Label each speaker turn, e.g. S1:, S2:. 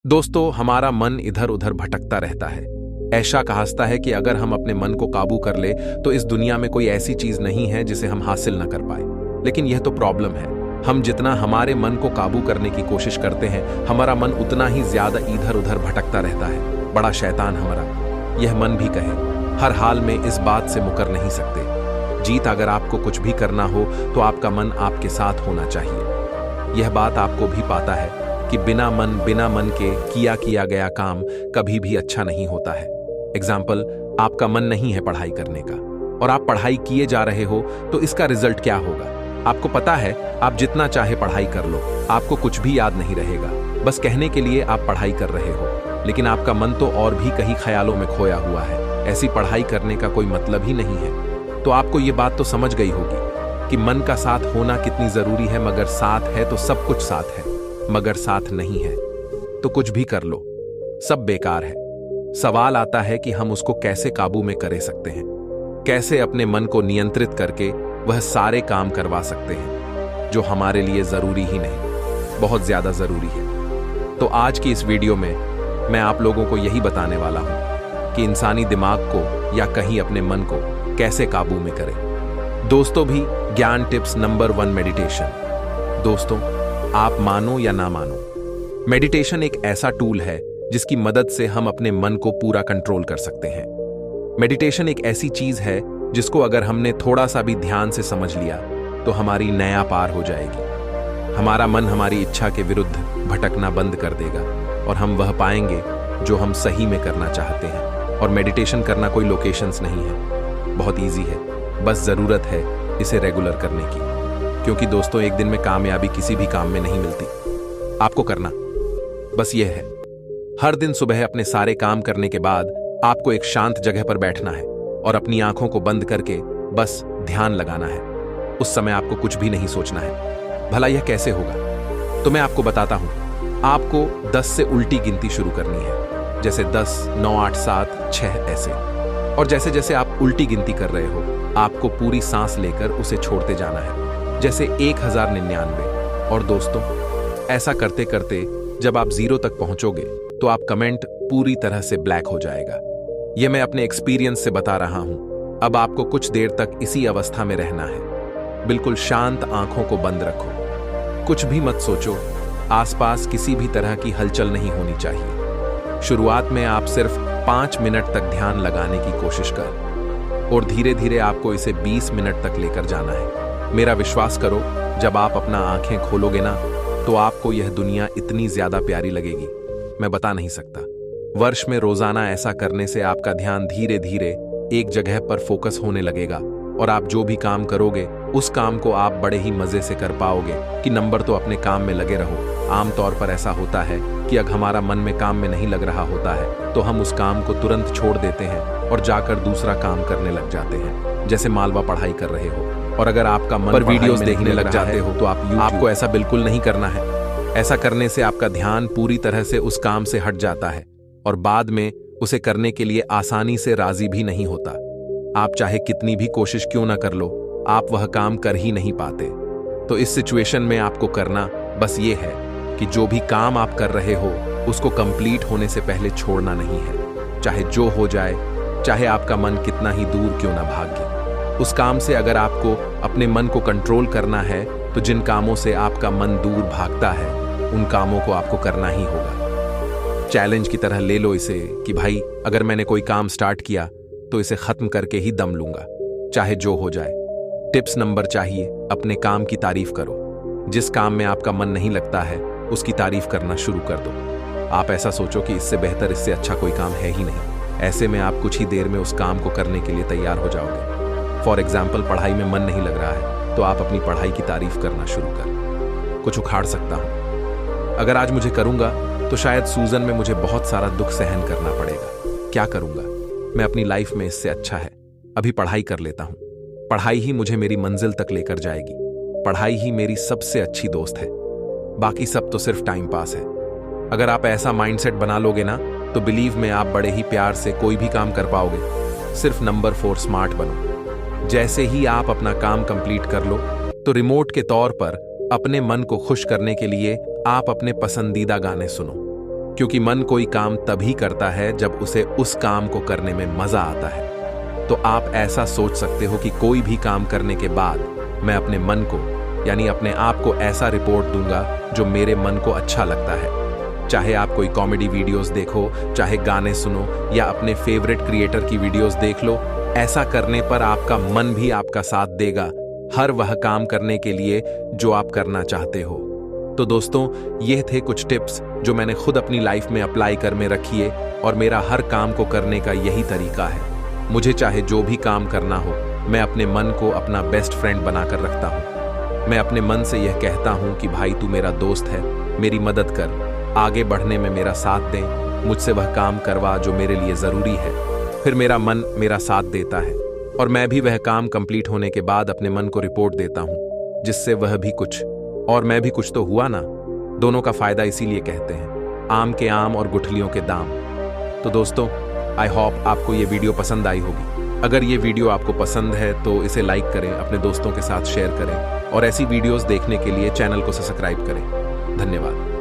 S1: दोस्तों, हमारा मन इधर उधर भटकता रहता है। ऐशा कहावत है कि अगर हम अपने मन को काबू कर ले तो इस दुनिया में कोई ऐसी चीज नहीं है जिसे हम हासिल न कर पाए। लेकिन यह तो प्रॉब्लम है, हम जितना हमारे मन को काबू करने की कोशिश करते हैं, हमारा मन उतना ही ज्यादा इधर उधर भटकता रहता है। बड़ा शैतान हमारा यह मन भी कहे, हर हाल में इस बात से मुकर नहीं सकते। जीत अगर आपको कुछ भी करना हो तो आपका मन आपके साथ होना चाहिए। यह बात आपको भी पाता है कि बिना मन के किया गया काम कभी भी अच्छा नहीं होता है। एग्जाम्पल, आपका मन नहीं है पढ़ाई करने का और आप पढ़ाई किए जा रहे हो तो इसका रिजल्ट क्या होगा? आपको पता है, आप जितना चाहे पढ़ाई कर लो, आपको कुछ भी याद नहीं रहेगा। बस कहने के लिए आप पढ़ाई कर रहे हो, लेकिन आपका मन तो और भी कहीं ख्यालों में खोया हुआ है। ऐसी पढ़ाई करने का कोई मतलब ही नहीं है। तो आपको ये बात तो समझ गई होगी कि मन का साथ होना कितनी जरूरी है। मगर साथ है तो सब कुछ साथ है, मगर साथ नहीं है तो कुछ भी कर लो, सब बेकार है। सवाल आता है कि हम उसको कैसे काबू में कर सकते हैं, कैसे अपने मन को नियंत्रित करके वह सारे काम करवा सकते हैं जो हमारे लिए जरूरी ही नहीं, बहुत ज्यादा जरूरी है। तो आज की इस वीडियो में मैं आप लोगों को यही बताने वाला हूं कि इंसानी दिमाग को या कहीं अपने मन को कैसे काबू में करें। दोस्तों भी ज्ञान टिप्स नंबर 1, मेडिटेशन। दोस्तों, आप मानो या ना मानो, मेडिटेशन एक ऐसा टूल है जिसकी मदद से हम अपने मन को पूरा कंट्रोल कर सकते हैं। मेडिटेशन एक ऐसी चीज है जिसको अगर हमने थोड़ा सा भी ध्यान से समझ लिया तो हमारी नया पार हो जाएगी। हमारा मन हमारी इच्छा के विरुद्ध भटकना बंद कर देगा और हम वह पाएंगे जो हम सही में करना चाहते हैं। और मेडिटेशन करना कोई लोकेशंस नहीं है, बहुत ईजी है, बस जरूरत है इसे रेगुलर करने की। क्योंकि दोस्तों, एक दिन में कामयाबी किसी भी काम में नहीं मिलती। आपको करना बस यह है, हर दिन सुबह अपने सारे काम करने के बाद आपको एक शांत जगह पर बैठना है और अपनी आंखों को बंद करके बस ध्यान लगाना है। उस समय आपको कुछ भी नहीं सोचना है। भला यह कैसे होगा? तो मैं आपको बताता हूं। आपको 10 से उल्टी गिनती शुरू करनी है, जैसे 10, 9, 8, 7, 6 ऐसे। और जैसे जैसे आप उल्टी गिनती कर रहे हो, आपको पूरी सांस लेकर उसे छोड़ते जाना है, जैसे 1099। और दोस्तों, ऐसा करते करते जब आप 0 तक पहुंचोगे तो आप कमेंट पूरी तरह से ब्लैक हो जाएगा। यह मैं अपने एक्सपीरियंस से बता रहा हूं। अब आपको कुछ देर तक इसी अवस्था में रहना है। बिल्कुल शांत आंखों को बंद रखो, कुछ भी मत सोचो, आसपास किसी भी तरह की हलचल नहीं होनी चाहिए। शुरुआत में आप सिर्फ 5 मिनट तक ध्यान लगाने की कोशिश कर और धीरे धीरे आपको इसे 20 मिनट तक लेकर जाना है। मेरा विश्वास करो, जब आप अपना आंखें खोलोगे ना तो आपको यह दुनिया इतनी ज्यादा प्यारी लगेगी, मैं बता नहीं सकता। वर्ष में रोजाना ऐसा करने से आपका ध्यान धीरे धीरे एक जगह पर फोकस होने लगेगा और आप जो भी काम करोगे उस काम को आप बड़े ही मजे से कर पाओगे कि नंबर तो अपने काम में लगे रहो। आमतौर पर ऐसा होता है कि अगर हमारा मन में काम में नहीं लग रहा होता है तो हम उस काम को तुरंत छोड़ देते हैं और जाकर दूसरा काम करने लग जाते हैं, जैसे मालवा पढ़ाई कर रहे हो। और अगर आपका मन पर वीडियोस देखने लग जाते हो तो आपको ऐसा बिल्कुल नहीं करना है। ऐसा करने से आपका ध्यान पूरी तरह से उस काम से हट जाता है और बाद में उसे करने के लिए आसानी से राजी भी नहीं होता। आप चाहे कितनी भी कोशिश क्यों ना कर लो, आप वह काम कर ही नहीं पाते। तो इस सिचुएशन में आपको करना बस ये है कि जो भी काम आप कर रहे हो उसको कंप्लीट होने से पहले छोड़ना नहीं है। चाहे जो हो जाए, चाहे आपका मन कितना ही दूर क्यों ना भागे, उस काम से अगर आपको अपने मन को कंट्रोल करना है तो जिन कामों से आपका मन दूर भागता है उन कामों को आपको करना ही होगा। चैलेंज की तरह ले लो इसे कि भाई, अगर मैंने कोई काम स्टार्ट किया तो इसे खत्म करके ही दम लूंगा, चाहे जो हो जाए। टिप्स नंबर चाहिए, अपने काम की तारीफ करो। जिस काम में आपका मन नहीं लगता है उसकी तारीफ करना शुरू कर दो। आप ऐसा सोचो कि इससे बेहतर, इससे अच्छा कोई काम है ही नहीं। ऐसे में आप कुछ ही देर में उस काम को करने के लिए तैयार हो जाओगे। फॉर एग्जाम्पल, पढ़ाई में मन नहीं लग रहा है तो आप अपनी पढ़ाई की तारीफ करना शुरू कर। कुछ उखाड़ सकता हूं, अगर आज मुझे करूंगा तो शायद सूजन में मुझे बहुत सारा दुख सहन करना पड़ेगा। क्या करूंगा मैं अपनी लाइफ में, इससे अच्छा है अभी पढ़ाई कर लेता हूं। पढ़ाई ही मुझे मेरी मंजिल तक लेकर जाएगी। पढ़ाई ही मेरी सबसे अच्छी दोस्त है, बाकी सब तो सिर्फ टाइम पास है। अगर आप ऐसा माइंडसेट बना लोगे ना तो बिलीव में आप बड़े ही प्यार से कोई भी काम कर पाओगे। सिर्फ नंबर 4, स्मार्ट बनो। जैसे ही आप अपना काम कंप्लीट कर लो तो रिमोट के तौर पर अपने मन को खुश करने के लिए आप अपने पसंदीदा गाने सुनो। क्योंकि मन कोई काम तभी करता है जब उसे उस काम को करने में मजा आता है। तो आप ऐसा सोच सकते हो कि कोई भी काम करने के बाद मैं अपने मन को यानी अपने आप को ऐसा रिपोर्ट दूंगा जो मेरे मन को अच्छा लगता है। चाहे आप कोई कॉमेडी वीडियोस देखो, चाहे गाने सुनो या अपने फेवरेट क्रिएटर की वीडियोस देख लो, ऐसा करने पर आपका मन भी आपका साथ देगा हर वह काम करने के लिए जो आप करना चाहते हो। तो दोस्तों, ये थे कुछ टिप्स जो मैंने खुद अपनी लाइफ में अप्लाई कर में रखी है और मेरा हर काम को करने का यही तरीका है। मुझे चाहे जो भी काम करना हो, मैं अपने मन को अपना बेस्ट फ्रेंड बनाकर रखता हूँ। मैं अपने मन से यह कहता हूँ कि भाई तू मेरा दोस्त है, मेरी मदद कर, आगे बढ़ने में मेरा साथ दे, मुझसे वह काम करवा जो मेरे लिए ज़रूरी है। फिर मेरा मन मेरा साथ देता है और मैं भी वह काम कंप्लीट होने के बाद अपने मन को रिपोर्ट देता हूँ, जिससे वह भी कुछ और मैं भी कुछ तो हुआ ना। दोनों का फायदा इसीलिए कहते हैं आम के आम और गुठलियों के दाम। तो दोस्तों, आई होप आपको ये वीडियो पसंद आई होगी। अगर ये वीडियो आपको पसंद है तो इसे लाइक करें, अपने दोस्तों के साथ शेयर करें और ऐसी वीडियोस देखने के लिए चैनल को सब्सक्राइब करें। धन्यवाद।